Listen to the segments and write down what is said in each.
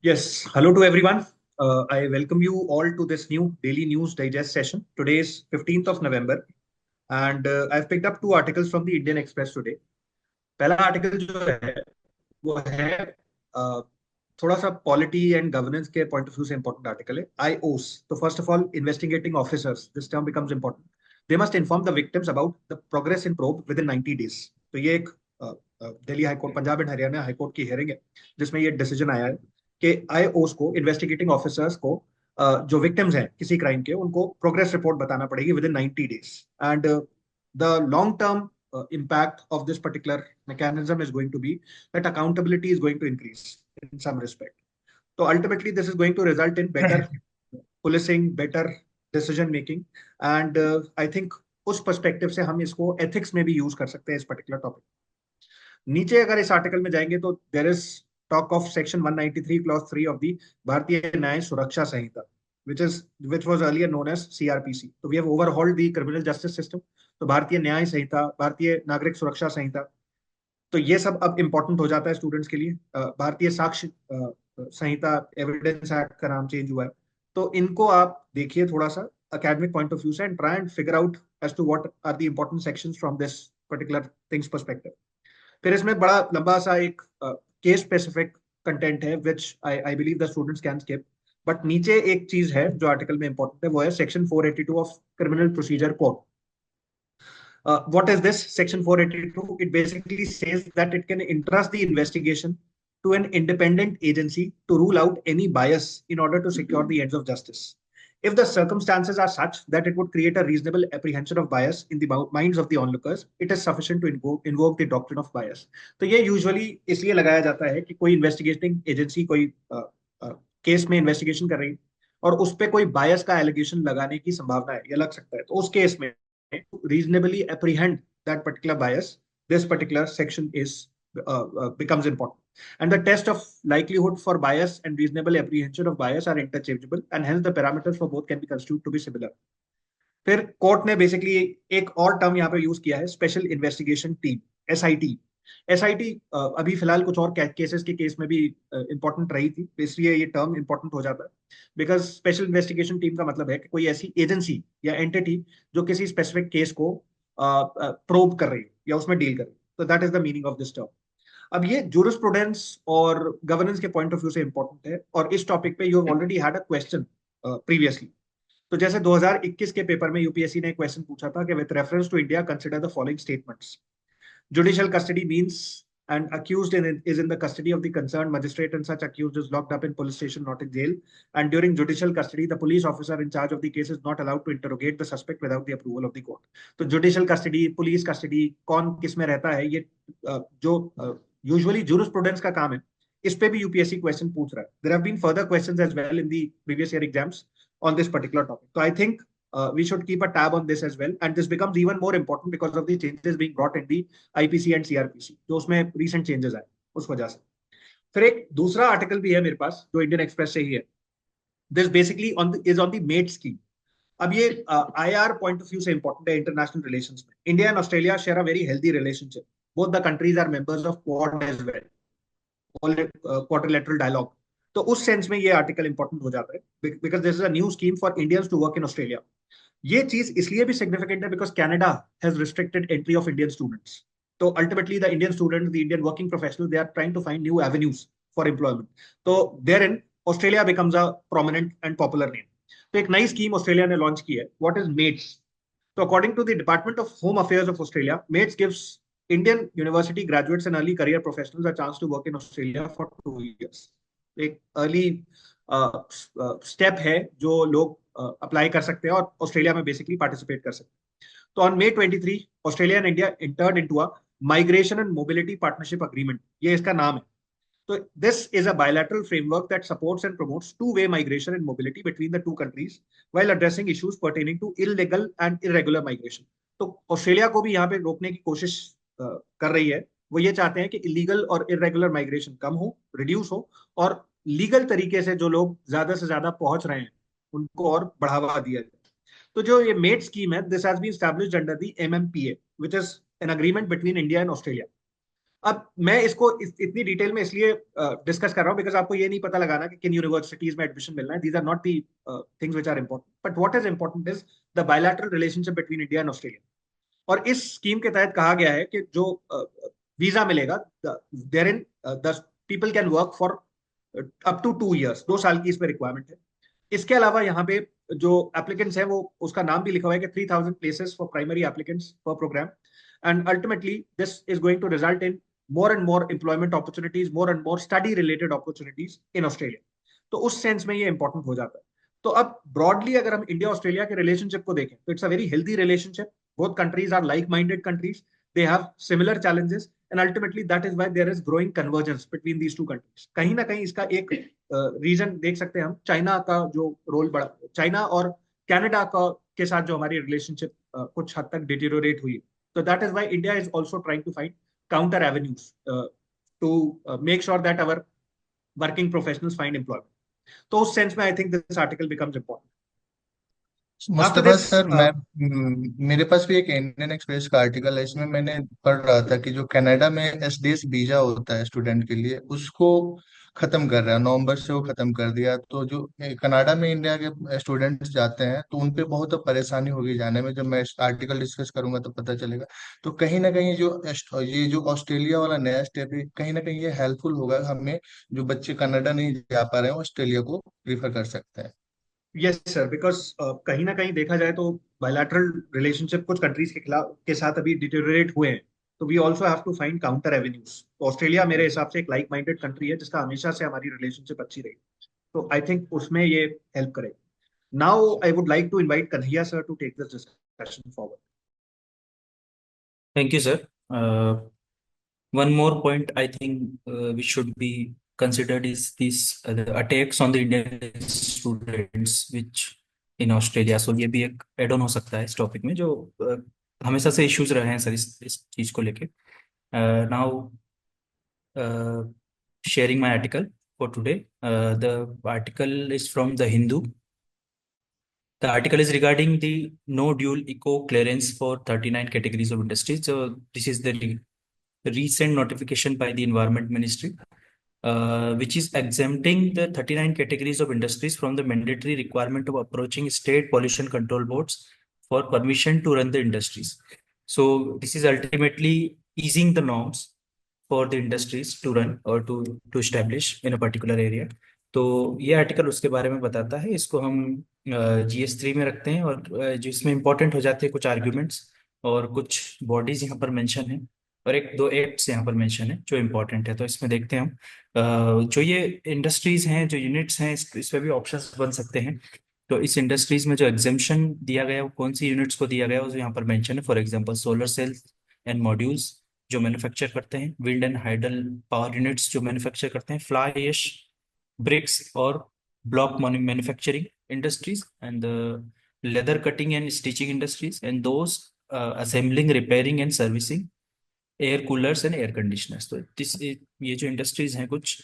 Yes, hello to everyone. I welcome you all to this new daily news digest session. Today is 15th of November, and I've picked up two articles from the Indian Express today. पहला article जो है वो है थोड़ा सा polity and governance के point of view से important article है आईओस. तो first of all, investigating officers, this term becomes important. They must inform the victims about the progress in probe with in 90 days. तो ये एक Delhi high court, Punjab and Haryana high court की hearing है जिसमें ये डिसीजन आया है कि आईओस को, इन्वेस्टिगेटिंग ऑफिसर्स को, जो विक्टिम्स हैं किसी क्राइम के, उनको प्रोग्रेस रिपोर्ट बताना पड़ेगी with in 90 days. And the long term impact of this particular mechanism is going to be that accountability is going to increase in some respect. So ultimately, this is going to result in better policing, better decision making, and I think उस perspective से हम इसको ethics में भी use कर सकते हैं इस पर्टिकुलर टॉपिक. नीचे अगर इस आर्टिकल में जाएंगे तो there is talk of section 193 clause 3 of the Bharatiya Nyaya सुरक्षा संहिता, which was earlier known as CRPC. So we have overhauled the criminal justice system. तो भारतीय न्याय संहिता, भारतीय नागरिक सुरक्षा संहिता, तो ये सब अब इम्पोर्टेंट हो जाता है स्टूडेंट्स के लिए. भारतीय साक्ष्य संहिता, एविडेंस एक्ट का नाम चेंज हुआ है. तो इनको आप देखिए थोड़ा सा academic point of view से, and try and figure out as to what are the important sections from this particular things perspective. फिर इसमें बड़ा लंबा सा एक केस स्पेसिफिक कंटेंट है which I believe the students can skip. But नीचे एक चीज है जो आर्टिकल में इंपॉर्टेंट है, वो है section 482 of criminal procedure code. What is this section 482? It basically says that it can entrust the investigation to an independent agency to rule out any bias in order to secure the ends of justice. If the circumstances are such that it would create a reasonable apprehension of bias in the minds of the onlookers, it is sufficient to invoke the doctrine of bias. तो ये usually इसलिए लगाया जाता है कि कोई investigating agency कोई case में इन्वेस्टिगेशन कर रही है और उस पर कोई बायस का एलिगेशन लगाने की संभावना है या लग सकता है, तो उस केस में reasonably apprehend that particular bias, this particular section is becomes important. And the test of likelihood for bias and reasonable apprehension of bias are interchangeable, and hence the parameters for both can be construed to be similar. फिर court ने basically एक और term यहाँ पे use किया है, special investigation team, SIT. SIT अभी फिलहाल कुछ और केसेस के केस में भी इंपॉर्टेंट रही थी, इसलिए ये टर्म इंपॉर्टेंट हो जाता है. बिकॉज स्पेशल इन्वेस्टिगेशन टीम का मतलब है कि कोई ऐसी एजेंसी या एंटिटी जो किसी स्पेसिफिक केस को प्रोब कर रही है या उसमें डील कर रही है. तो that is the meaning of this term. अब ये जूरिस्प्रूडेंस और गवर्नेंस के पॉइंट ऑफ व्यू से इंपॉर्टेंट है, और इस टॉपिक पे you already had a question previously. तो जैसे 2021 के पेपर में यूपीएससी ने क्वेश्चन पूछा था कि with reference to India consider the following statements. Judicial custody means an accused is in the custody of the concerned magistrate, and such accused is locked up in police station, not in jail. And during judicial custody, the police officer in charge of the case is not allowed to interrogate the suspect without the approval of the court. तो judicial custody, police custody, कौन किस में रहता है, ये जो usually jurisprudence का काम है, इस पे भी यूपीएससी क्वेश्चन पूछ रहा है. There have been further questions as well in the previous year exams on this particular topic. So I think we should keep a tab on this as well, and this becomes even more important because of the changes being brought in the IPC and CRPC, जो उसमें recent changes आए उस वजह से. फिर एक दूसरा article भी है मेरे पास जो इंडियन एक्सप्रेस से ही है. This basically is on the mate scheme. अब ये IR पॉइंट ऑफ व्यू से इंपॉर्टेंट है इंटरनेशनल रिलेशंस में. India and Australia share a very healthy relationship. Both the countries are members of quad as well, quadrilateral dialogue. तो उस sense में ये article important हो जाता है because this is a new scheme for Indians to work in Australia. ये चीज इसलिए भी सिग्निफिकेंट है because Canada has restricted entry of Indian students. तो ultimately the Indian student, the Indian working professional, they are trying to find new avenues for employment. तो there in Australia becomes a prominent and popular name. तो एक नई scheme Australia ने launch की है. What is mats? तो according to the department of home affairs of Australia, mates gives Indian university graduates and early career professionals a chance to work in Australia for 2 years. एक early step है जो लोग apply कर सकते हैं और Australia में बेसिकली पार्टिसिपेट कर सकते हैं. तो on May 23 Australia and India entered into a migration and mobility partnership agreement. ये इसका नाम है. So this is a bilateral framework that supports and promotes two-way migration and mobility between the two countries while addressing issues pertaining to illegal and irregular migration. तो Australia को भी यहाँ पे रोकने की कोशिश कर रही है. वो ये चाहते हैं कि इलीगल और इरेगुलर माइग्रेशन कम हो, रिड्यूस हो, और लीगल तरीके से जो लोग ज्यादा से ज्यादा पहुंच रहे हैं उनको और बढ़ावा दिया जाए. तो जो ये मेट स्कीम है, this has been established under the MMPA, which is an agreement between India and Australia. अब मैं इसको इतनी डिटेल में इसलिए डिस्कस कर रहा हूँ बिकॉज आपको ये नहीं पता लगाना कि किन यूनिवर्सिटीज में एडमिशन मिलना है. These are not the things which are important, but what is important is the bilateral relationship between India and Australia. और इस स्कीम के तहत कहा गया है कि जो वीजा मिलेगा, there in the people can work for up to 2 years, 2 साल की इसमें रिक्वायरमेंट है. इसके अलावा यहाँ पे जो एप्लीकेंट्स है वो उसका नाम भी लिखा हुआ है कि 3,000 प्लेसेस फॉर प्राइमरी एप्लीकेंट्स पर programme. And ultimately this is going to result in more and more employment opportunities, more and more study related opportunities in Australia. तो उस सेंस में ये इंपॉर्टेंट हो जाता है. तो अब ब्रॉडली अगर हम इंडिया ऑस्ट्रेलिया के रिलेशनशिप को देखें तो it's a very healthy relationship. Both countries are like minded countries, they have similar challenges, and ultimately that is why there is growing convergence between these two countries. कहीं ना कहीं इसका एक reason देख सकते हैं हम, चाइना का जो रोल बढ़ा, चाइना और कनाडा का के साथ जो हमारी रिलेशनशिप कुछ हद तक डिटेरियोरेट हुई. तो that is why India is also trying to find counter avenues to make sure that our working professionals find employment. तो उस सेंस में I think this article becomes important. After Mustafa this sir, मैं मेरे पास भी एक Indian express का article है। इसमें मैंने पढ़ रहा था कि जो कनाडा में एसडीएस वीजा होता है स्टूडेंट के लिए, उसको खत्म कर रहा है। नवंबर से वो खत्म कर दिया। तो जो कनाडा में इंडिया के स्टूडेंट्स जाते हैं तो उन पे बहुत परेशानी होगी जाने में। जब मैं आर्टिकल डिस्कस करूंगा तो पता चलेगा। तो कहीं ना कहीं ये जो ऑस्ट्रेलिया वाला नया स्टेप है, कहीं ना कहीं ये हेल्पफुल होगा हमें। जो बच्चे कनाडा नहीं जा पा रहे हैं, ऑस्ट्रेलिया को प्रीफर कर सकते हैं। यस सर, बिकॉज कहीं ना कहीं देखा जाए तो बायलैटरल रिलेशनशिप कुछ कंट्रीज के खिलाफ के साथ अभी डिटेरियोरेट हुए हैं. तो we also have to find counter avenues. तो ऑस्ट्रेलिया मेरे हिसाब से एक लाइक माइंडेड कंट्री है जिसका हमेशा से हमारी रिलेशनशिप अच्छी रही. तो आई थिंक उसमें ये हेल्प करेगा. Now I would like to invite Kanhaiya sir to take this discussion forward. Thank you, sir. One more point I think which should be considered is these the attacks on the Indian students which in Australia. So ये भी एक add on हो सकता है इस topic में, जो हमेशा से इश्यूज रहे हैं सर इस चीज को लेके. Now sharing my article for today. The article is from The Hindu. The article is regarding the no dual eco clearance for 39 categories of industries. So this is the recent notification by the Environment Ministry, which is exempting the 39 categories of industries from the mandatory requirement of approaching state pollution control boards for permission to run the industries. So this is ultimately easing the norms for the industries to run or to establish in a particular area. तो ये article उसके बारे में बताता है. इसको हम GS3 में रखते हैं, और जो इसमें इंपॉर्टेंट हो जाते हैं कुछ आर्ग्यूमेंट्स और कुछ बॉडीज यहाँ पर मेंशन है, और एक दो एक्ट्स यहाँ पर मेंशन है जो इम्पोर्टेंट है. तो इसमें देखते हैं हम जो ये इंडस्ट्रीज हैं, जो यूनिट्स हैं, इसमें भी ऑप्शंस बन सकते हैं. तो इस इंडस्ट्रीज में जो एग्जेम्पशन दिया गया है वो कौन सी यूनिट्स को दिया गया है वो यहाँ पर मेंशन है. For example solar cells and modules जो मैन्युफैक्चर करते हैं, wind and hydel power units जो मैन्युफैक्चर करते हैं, फ्लाई ऐश ब्रिक्स और block manufacturing industries, and leather cutting and stitching industries, and those assembling, repairing and servicing air coolers and air conditioners. तो ये जो इंडस्ट्रीज हैं कुछ,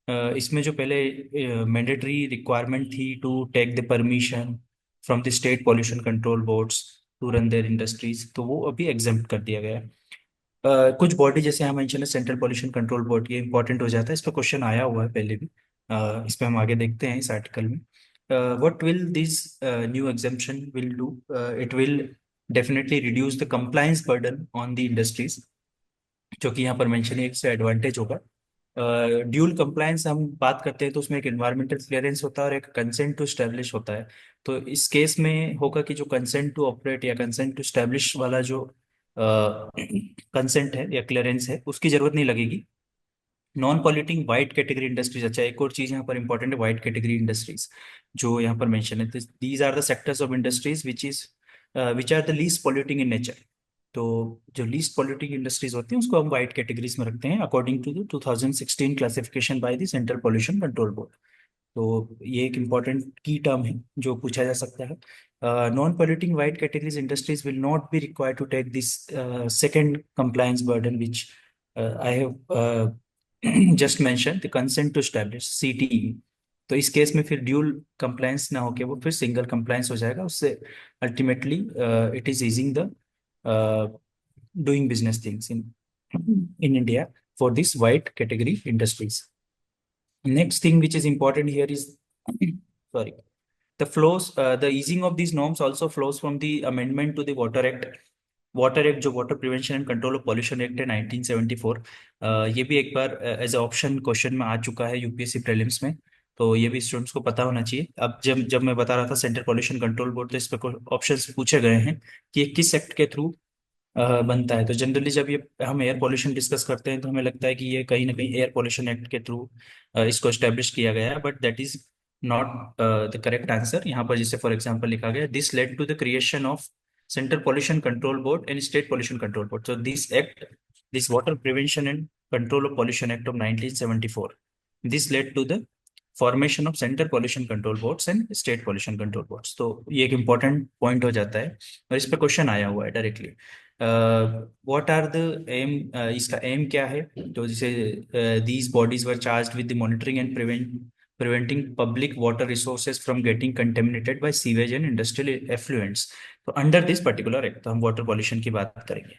इसमें जो पहले मैंडेटरी रिक्वायरमेंट थी to take the permission from the state pollution control boards to run their industries, तो वो अभी एग्जेम्प्ट कर दिया गया है. कुछ बॉडी जैसे हम मेंशन है सेंट्रल पॉल्यूशन कंट्रोल बोर्ड, ये इंपॉर्टेंट हो जाता है. इस पर क्वेश्चन आया हुआ है पहले भी. इस पर हम आगे देखते हैं इस आर्टिकल में. What will this new exemption will do? It will definitely reduce the compliance burden on the industries, जो कि यहाँ पर मेंशन है. एक से एडवांटेज होगा. ड्यूल कंप्लायंस हम बात करते हैं तो उसमें एक एनवायरमेंटल क्लियरेंस होता है और एक कंसेंट टू स्टैब्लिश होता है. तो इस केस में होगा कि जो कंसेंट टू ऑपरेट या कंसेंट टू स्टैब्लिश वाला जो कंसेंट है या क्लियरेंस है, उसकी जरूरत नहीं लगेगी. Non polluting white category industries. अच्छा, एक और चीज यहाँ पर इंपॉर्टेंट है, वाइट कैटेगरी इंडस्ट्रीज जो यहाँ पर मेंशन है. These are the sectors of industries which are the least polluting in nature. तो जो लीस्ट पॉल्यूटिंग इंडस्ट्रीज होती हैं उसको हम वाइट कैटेगरीज में रखते हैं according to the 2016 classification by the central pollution control board. तो ये एक इंपॉर्टेंट की टर्म है जो पूछा जा सकता है. Non polluting white categories industries will not be required to take this second compliance burden which I have just mention, the consent to establish CTE. तो इस केस में फिर ड्यूल कंप्लायंस ना होके वो फिर सिंगल कंप्लायंस हो जाएगा. उससे ultimately it is easing the doing business things in India for this wide category industries. Next thing which is important here is sorry, the flows, the easing of these norms also flows from the amendment to the Water Act. Water act जो water prevention and control of pollution act है 1974, ये भी एक बार as a option question में आ चुका है यूपीएससी प्रीलिम्स में, तो ये भी स्टूडेंट्स को पता होना चाहिए। अब जब जब मैं बता रहा था सेंट्रल पॉल्यूशन कंट्रोल बोर्ड, तो इस पर ऑप्शंस पूछे गए हैं कि ये किस एक्ट के थ्रू बनता है। तो जनरली जब ये हम एयर पॉल्यूशन डिस्कस करते हैं तो हमें लगता है कि ये कहीं ना कहीं एयर पॉल्यूशन एक्ट के थ्रू इसको एस्टेब्लिश किया गया है, but that is not the correct answer. यहाँ पर जैसे फॉर एग्जांपल लिखा गया, this led to the creation of central pollution control board and state pollution control board. So this water prevention and control of pollution act of 1974, this led to the formation of centre pollution control boards and state pollution control boards. तो ये एक important point हो जाता है और इस पे question आया हुआ है directly. What are the aim, इसका एम क्या है? तो जैसे these bodies were charged with the monitoring and preventing public water resources from getting contaminated by sewage and industrial effluents। तो अंडर दिस पर्टिकुलर एक्ट तो हम वाटर पॉल्यूशन की बात करेंगे।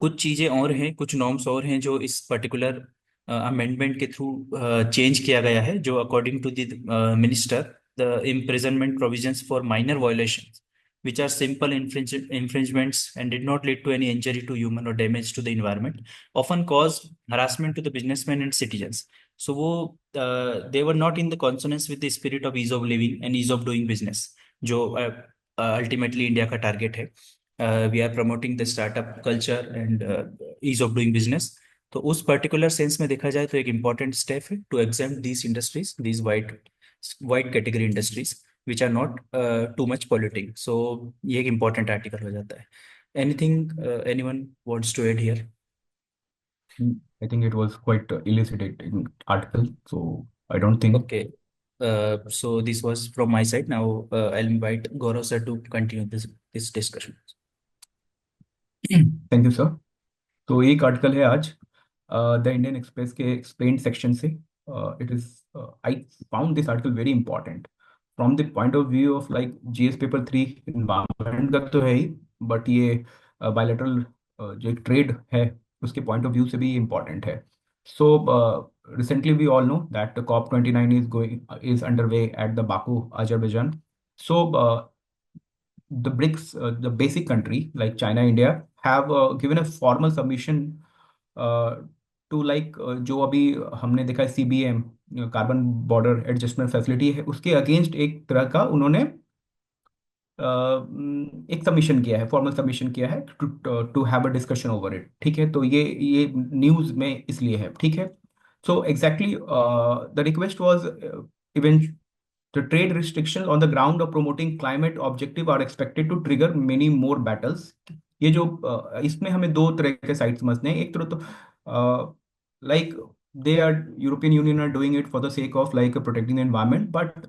कुछ चीजें और हैं, कुछ नॉर्म्स और हैं जो इस पर्टिकुलर अमेंडमेंट के थ्रू चेंज किया गया है, जो according to the minister the imprisonment provisions for minor violations which are simple infringements and did not lead to any injury to human or damage to the environment, often cause harassment to the businessmen and citizens। So they were not in the consonance with the spirit of ease of living and ease of doing business, जो ultimately India का target है। We are promoting the startup culture and ease of doing business। तो उस particular sense में देखा जाए तो एक इम्पॉर्टेंट स्टेप है to exam these industries, these wide category industries which are not too much polluting। So ये एक important article हो जाता है। Anything anyone wants to add here? I think it was quite elucidating article, so I don't think. Okay, so this was from my side. Now I'll invite Gaurav sir to continue this discussion। Thank you sir। तो एक article है आज the Indian express के explained section से। It is I found this article very important from the point of view of like GS paper 3 environment का तो है ही, but ये बायलैटरल जो एक ट्रेड है उसके पॉइंट ऑफ व्यू से भी इम्पॉर्टेंट है। So recently we all know that COP29 is underway at the Baku, Azerbaijan। So the BRICS, the basic country like China, India have given a formal submission to like जो अभी हमने देखा है CBM, carbon border adjustment facility है, उसके against एक तरह का उन्होंने एक सबमिशन किया है, फॉर्मल सबमिशन किया है to have a discussion over it. ठीक है, तो ये न्यूज में इसलिए है। ठीक है, so exactly the request was event the trade restriction on the ground of promoting climate objective are expected to trigger many more battles। ये जो इसमें हमें दो तरह के साइड समझने हैं। एक तरह तो like they are European Union are doing it for the sake of like protecting the environment, but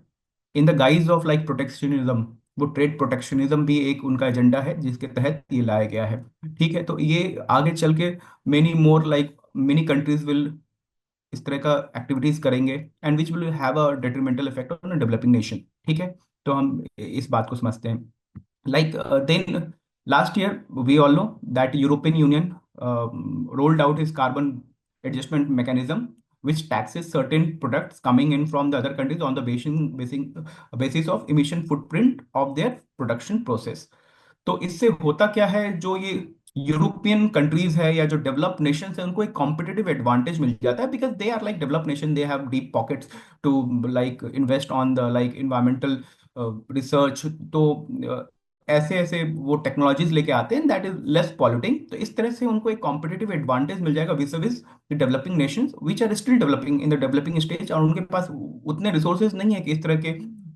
in the guise of like protectionism, वो ट्रेड प्रोटेक्शनिज्म भी एक उनका एजेंडा है जिसके तहत ये लाया गया है। ठीक है, तो ये आगे चल के many more like many countries will इस तरह का एक्टिविटीज करेंगे and which will have a detrimental effect on a developing nation. ठीक है, तो हम इस बात को समझते हैं। Like then last year we all know that European Union rolled out his carbon adjustment mechanism which taxes certain products coming in from the other countries on the basis of emission footprint of their production process। तो इससे होता क्या है, जो ये European countries है या जो डेवलप्ड नेशंस है उनको एक कॉम्पिटिटिव एडवांटेज मिल जाता है, because they are like developed nation, they have deep pockets to like invest on the like environmental research. तो ऐसे ऐसे वो टेक्नोलॉजीज लेके आते हैं दैट इज लेस पॉल्यूटिंग। तो इस तरह से उनको एक कॉम्पिटिटिव एडवांटेज मिल जाएगा vis-a-vis the developing nations which are still developing in the developing stage, और उनके पास उतने रिसोर्सेज नहीं है कि इस तरह के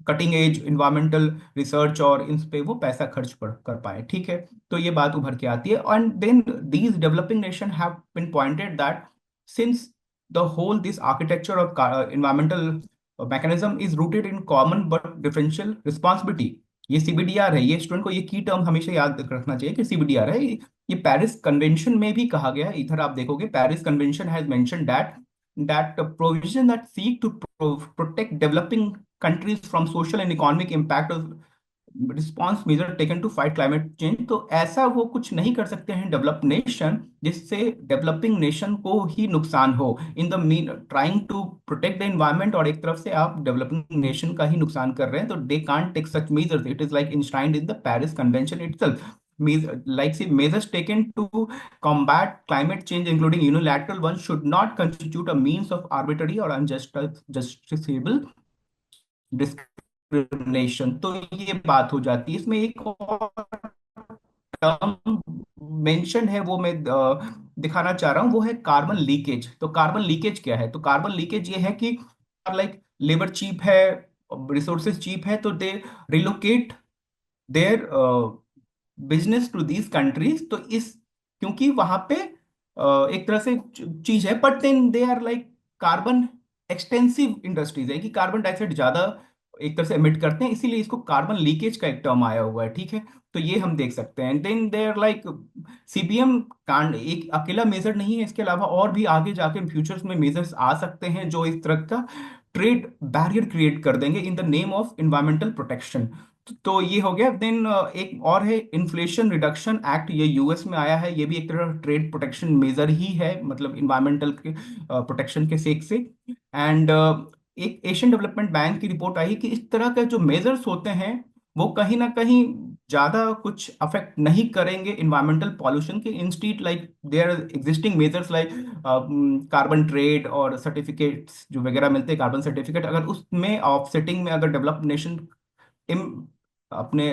कटिंग एज इन्वायरमेंटल रिसर्च और इन पे वो पैसा खर्च कर पाए। ठीक है, तो ये बात उभर के आती है। And then these developing nation have been pointed that since the whole this architecture of environmental mechanism is rooted in common but differential responsibility. ये CBDR है, ये स्टूडेंट को ये की टर्म हमेशा याद रखना चाहिए कि CBDR है। ये पेरिस कन्वेंशन में भी कहा गया है। इधर आप देखोगे Paris convention has mentioned that provision that seek to protect developing countries from social and economic impact of response measure taken to fight climate change. तो ऐसा वो कुछ नहीं कर सकते हैं डेवलप नेशन जिससे डेवलपिंग नेशन को ही नुकसान हो, in the mean trying to protect the environment, और एक तरफ से आप डेवलपिंग नेशन का ही नुकसान कर रहे हैं। तो they can't take such measures, it is like enshrined in the Paris convention itself. Like say measures taken to combat climate change including unilateral ones should not constitute a means of arbitrary or unjustifiable discrimination. तो ये बात हो जाती है। इसमें एक और term mention है, वो मैं दिखाना चाह रहा हूँ, वो है कार्बन लीकेज। तो कार्बन लीकेज क्या है? तो कार्बन लीकेज ये है कि लाइक लेबर चीप है, रिसोर्सेज चीप है, तो they relocate their business to these countries. तो इस क्योंकि वहां पे एक तरह से चीज है, but then they are like carbon extensive industries है कि कार्बन डाइऑक्साइड ज्यादा एक तरह से एमिट करते हैं, इसीलिए इसको कार्बन लीकेज का एक टर्म आया हुआ है। ठीक है, तो ये हम देख सकते हैं। Then they are like CBM कांड एक अकेला मेजर नहीं है, इसके अलावा और भी आगे जाके फ्यूचर्स में मेजर्स आ सकते हैं जो इस तरह का ट्रेड बैरियर क्रिएट कर देंगे in the name of environmental protection. तो ये हो गया। देन एक और है इन्फ्लेशन रिडक्शन एक्ट, ये यूएस में आया है। ये भी एक तरह ट्रेड प्रोटेक्शन मेजर ही है, मतलब इन्वायरमेंटल के प्रोटेक्शन के सेक से। एंड एक एशियन डेवलपमेंट बैंक की रिपोर्ट आई कि इस तरह के जो मेजर्स होते हैं वो कहीं ना कहीं ज्यादा कुछ अफेक्ट नहीं करेंगे इन्वायरमेंटल पॉल्यूशन के। Instead like their existing measures like carbon trade और सर्टिफिकेट्स जो वगैरह मिलते हैं, कार्बन सर्टिफिकेट, अगर उसमें ऑफसेटिंग में अगर डेवलप्ड नेशन अपने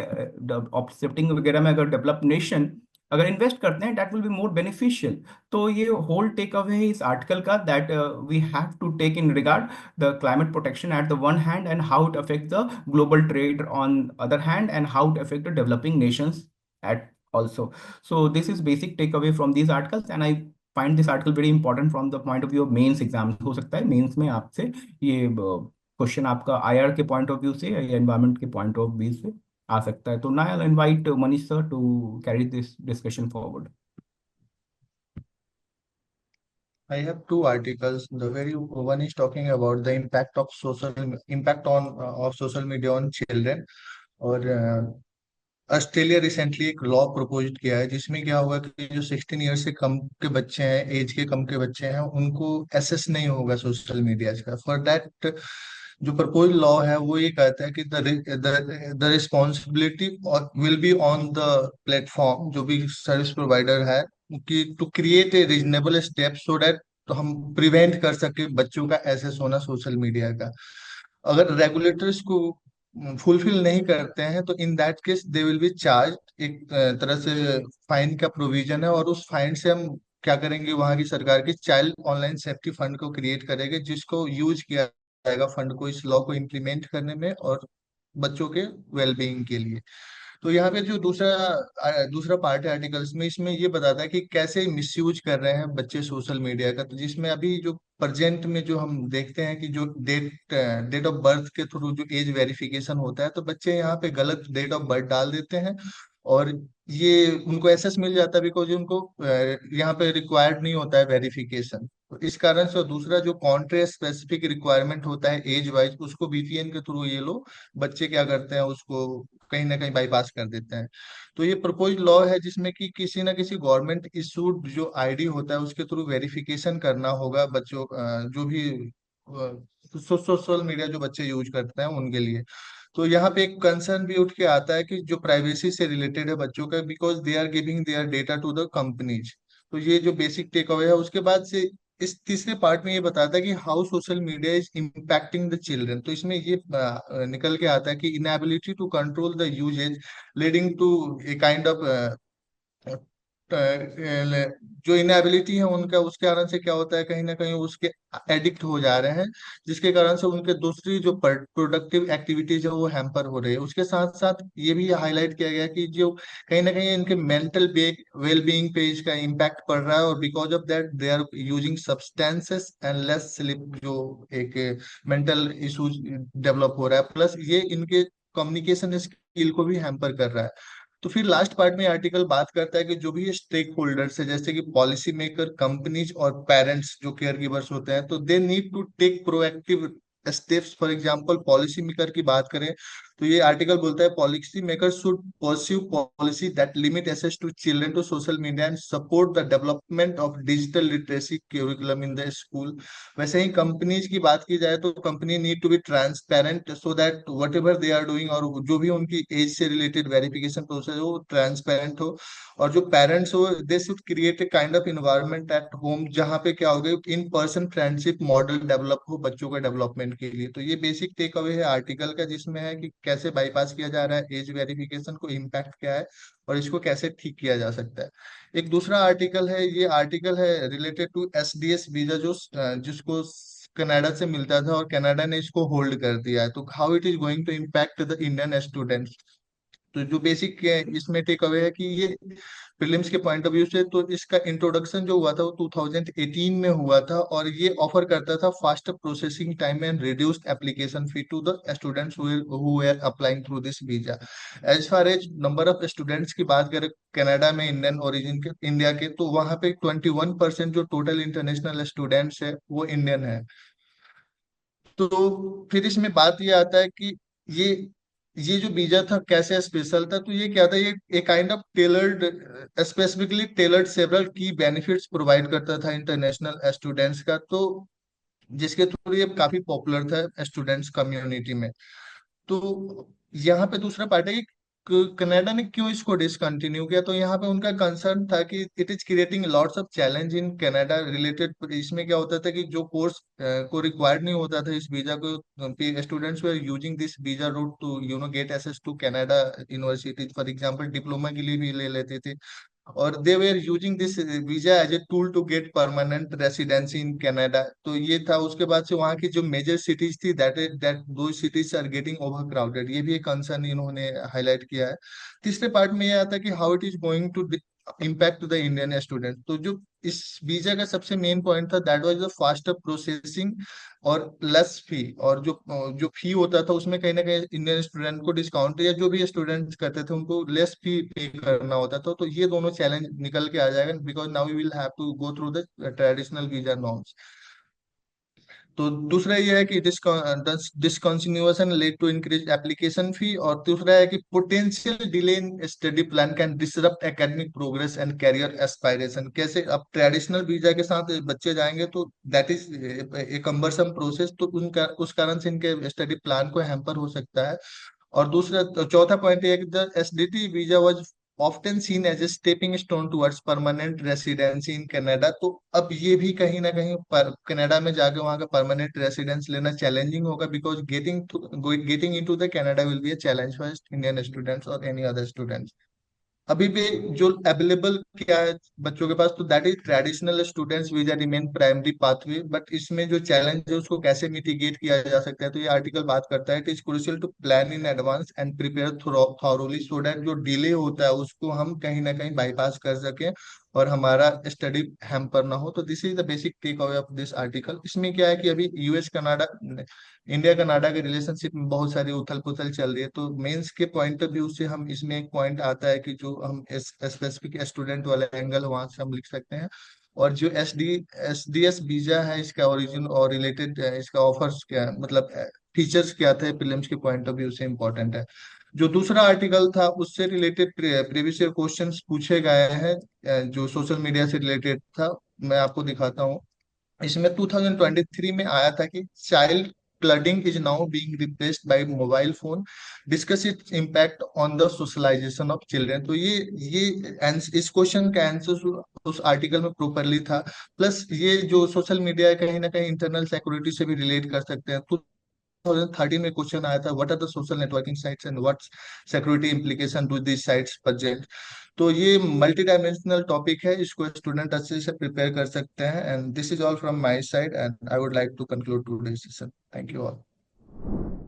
ऑफसेटिंग वगैरह में अगर डेवलप नेशन अगर इन्वेस्ट करते हैं, that will be more beneficial. तो ये होल टेक अवे है इस आर्टिकल का, that we have to take in regard the climate protection at the one hand and how it affect the global trade on other hand and how it affect the developing nations at also. So this is basic takeaway from these articles and I find this article very important from the point of view of mains exam। हो सकता है mains में आपसे ये question आपका IR के point of view से या एनवायरमेंट के पॉइंट ऑफ व्यू से आ सकता है। तो now I'll invite Manish sir to carry this discussion forward. I have two articles. The very one is talking about the impact of social media on children. और Australia recently एक law propose किया है जिसमें क्या होगा कि जो 16 year से कम के बच्चे हैं, एज के कम के बच्चे हैं, उनको एक्सेस नहीं होगा सोशल मीडिया का। फॉर दैट जो प्रपोज लॉ है वो ये कहता है कि the responsibility will be on the platform, जो भी सर्विस प्रोवाइडर है, कि to create a reasonable step so that तो हम प्रिवेंट कर सके बच्चों का एक्सेस होना सोशल मीडिया का। अगर रेगुलेटर्स को फुलफिल नहीं करते हैं तो in that case they will be charge, एक तरह से फाइन का प्रोविजन है। और उस फाइन से हम क्या करेंगे, वहां की सरकार की चाइल्ड ऑनलाइन सेफ्टी फंड को क्रिएट करेंगे जिसको यूज किया जाएगा फंड को इस लॉ को इम्प्लीमेंट करने में और बच्चों के वेलबींग के लिए। तो यहाँ पे जो दूसरा पार्ट है आर्टिकल्स में, इसमें ये बताता है कि कैसे मिसयूज कर रहे हैं बच्चे सोशल मीडिया का। तो जिसमें अभी जो प्रेजेंट में जो हम देखते हैं कि जो डेट ऑफ बर्थ के थ्रू जो एज वेरिफिकेशन होता है, तो बच्चे यहाँ पे गलत डेट ऑफ बर्थ डाल देते हैं और ये उनको एसेस मिल जाता है बिकॉज उनको यहाँ पे रिक्वायर्ड नहीं होता है वेरिफिकेशन। तो इस कारण से, और दूसरा जो कॉन्ट्री स्पेसिफिक रिक्वायरमेंट होता है एज वाइज, उसको बीपीएन के थ्रू ये लोग बच्चे क्या करते हैं, उसको कहीं ना कहीं बाईपास कर देते हैं। तो ये प्रपोज लॉ है जिसमें कि किसी ना किसी गवर्नमेंट इशूड जो आईडी होता है उसके थ्रू वेरिफिकेशन करना होगा बच्चों जो भी सोशल मीडिया जो बच्चे यूज करते हैं उनके लिए। तो यहाँ पे एक कंसर्न भी उठ के आता है कि जो प्राइवेसी से रिलेटेड है बच्चों का, because they are giving their data to the companies. तो ये जो बेसिक टेक अवे है, उसके बाद से इस तीसरे पार्ट में ये बताता है कि how social media is impacting the children. तो इसमें ये निकल के आता है कि inability to control the usage leading to a kind of जो इनएबिलिटी है उनका, उसके कारण से क्या होता है, कहीं ना कहीं उसके एडिक्ट हो जा रहे हैं, जिसके कारण से उनके दूसरी जो प्रोडक्टिव एक्टिविटीज है वो हैम्पर हो रही है। उसके साथ साथ ये भी हाईलाइट किया गया कि जो कहीं ना कहीं इनके मेंटल वेल बीइंग पे इसका इम्पैक्ट पड़ रहा है और because of that they are using substances and less sleep, जो एक मेंटल इशूज डेवलप हो रहा है, प्लस ये इनके कम्युनिकेशन स्किल को भी हैम्पर कर रहा है। तो फिर लास्ट पार्ट में आर्टिकल बात करता है कि जो भी स्टेक होल्डर्स है, जैसे कि पॉलिसी मेकर, कंपनीज और पेरेंट्स जो केयर गिवर्स होते हैं, तो they need to take proactive steps. For example policy maker की बात करें तो ये आर्टिकल बोलता है policy makers should pursue policy that limit access to children to social media and support the development of digital literacy curriculum in the school. वैसे ही companies की बात की जाए तो company need to be transparent so that whatever they are doing, और जो भी उनकी एज से रिलेटेड वेरिफिकेशन प्रोसेस हो ट्रांसपेरेंट हो। और जो पेरेंट्स हो they should create a kind of environment at home जहाँ पे क्या हो गया in person friendship model develop हो बच्चों के डेवलपमेंट के लिए। तो ये बेसिक टेक अवे है आर्टिकल का, जिसमें है कि कैसे बाईपास किया जा रहा है एज वेरिफिकेशन को, इम्पैक्ट क्या है और इसको कैसे ठीक किया जा सकता है। एक दूसरा आर्टिकल है, ये आर्टिकल है रिलेटेड टू एसडीएस वीजा जो जिसको कनाडा से मिलता था और कनाडा ने इसको होल्ड कर दिया है। तो how it is going to impact the Indian students. तो जो बेसिक इसमें टेक अवे है कि ये प्रीलिम्स के पॉइंट ऑफ व्यू से, तो इसका इंट्रोडक्शन जो हुआ था वो 2018 में हुआ था और ये ऑफर करता था faster processing time and reduced application fee to the students who are applying through this visa. As far as number of students की बात करें कनाडा में इंडियन ओरिजिन के इंडिया के, तो वहां पे 21% जो टोटल इंटरनेशनल स्टूडेंट्स है वो इंडियन है। तो फिर इसमें बात ये आता है कि ये ये जो वीजा था कैसे स्पेशल था। तो ये क्या था, ये एक kind of tailored, specifically tailored several key benefits provide करता था इंटरनेशनल स्टूडेंट्स का, तो जिसके थ्रू ये काफी पॉपुलर था स्टूडेंट्स कम्युनिटी में। तो यहाँ पे दूसरा पार्ट है कि कनाडा ने क्यों इसको डिसकंटिन्यू किया। तो यहाँ पे उनका कंसर्न था कि it is creating lots of challenge in Canada related. इसमें क्या होता था कि जो कोर्स को रिक्वायर्ड नहीं होता था इस वीजा को, students were using this visa route to get access to Canada university. For example diploma के लिए भी ले लेते थे और they were using this visa as a tool to get permanent residency in Canada. तो ये था। उसके बाद से वहाँ की जो मेजर सिटीज थी that those cities are getting overcrowded, ये भी एक कंसर्न इन्होंने हाईलाइट किया है। तीसरे पार्ट में ये आता है कि how it is going to impact to the Indian student. तो जो इस वीजा का सबसे मेन पॉइंट था that was the faster processing और लेस फी। और जो जो फी होता था उसमें कहीं ना कहीं इंडियन स्टूडेंट को डिस्काउंट, या जो भी स्टूडेंट्स करते थे उनको लेस फी पे करना होता था। तो ये दोनों चैलेंज निकल के आ जाएगा because now we will have to go through the traditional visa norms. तो दूसरा ये है कि discontinuation led to increase application fee. और दूसरा है कि potential delay in study plan can disrupt academic progress and career aspiration. कैसे, अब ट्रेडिशनल वीजा के साथ बच्चे जाएंगे तो that is a cumbersome process, तो उनका उस कारण से इनके स्टडी प्लान को हैम्पर हो सकता है। और दूसरा चौथा पॉइंट है कि the SDT visa was often seen as a stepping stone towards permanent residency in Canada. तो अब ये भी कहीं ना कहीं कनाडा में जाके वहाँ का परमानेंट रेसिडेंस लेना चैलेंजिंग होगा because getting into the Canada will be a challenge for Indian students और एनी अदर स्टूडेंट्स। अभी भी जो अवेलेबल क्या है बच्चों के पास, तो that is traditional students visa remain primary pathway. But इसमें जो चैलेंज है उसको कैसे मिटिगेट किया जा सकता है, तो ये आर्टिकल बात करता है it is crucial to plan in advance and prepare thoroughly so that जो डिले होता है उसको हम कहीं ना कहीं बाईपास कर सकें और हमारा स्टडी हैम्पर ना हो। तो this is the basic takeaway of this article. इसमें क्या है कि अभी यूएस कनाडा, इंडिया कनाडा के रिलेशनशिप में बहुत सारी उथल पुथल चल रही है। तो मेंस के पॉइंट ऑफ व्यू से हम इसमें एक पॉइंट आता है कि जो हम स्पेसिफिक स्टूडेंट वाला एंगल वहां से हम लिख सकते हैं। और जो एसडीएस वीजा है इसका ओरिजिन और रिलेटेड इसका ऑफर्स क्या मतलब फीचर्स क्या थे प्रीलिम्स के पॉइंट ऑफ व्यू से इम्पोर्टेंट है। जो दूसरा आर्टिकल था उससे रिलेटेड प्रीवियस ईयर क्वेश्चंस पूछे गए हैं जो सोशल मीडिया से रिलेटेड था। मैं आपको दिखाता हूँ। इसमें 2023 में आया था कि child cuddling is now being replaced by mobile phone, discuss its impact on the socialisation of children. तो ये इस क्वेश्चन का आंसर उस आर्टिकल में प्रॉपरली था। प्लस ये जो सोशल मीडिया है कहीं ना कहीं इंटरनल सिक्योरिटी से भी रिलेट कर सकते हैं। 2013 में क्वेश्चन आया था what are the social networking sites and what security implication do this sites present. तो ये मल्टी डायमेंशनल टॉपिक है, इसको स्टूडेंट अच्छे से प्रिपेयर कर सकते हैं। And this is all from my side and I would like to conclude today's session. Thank you all.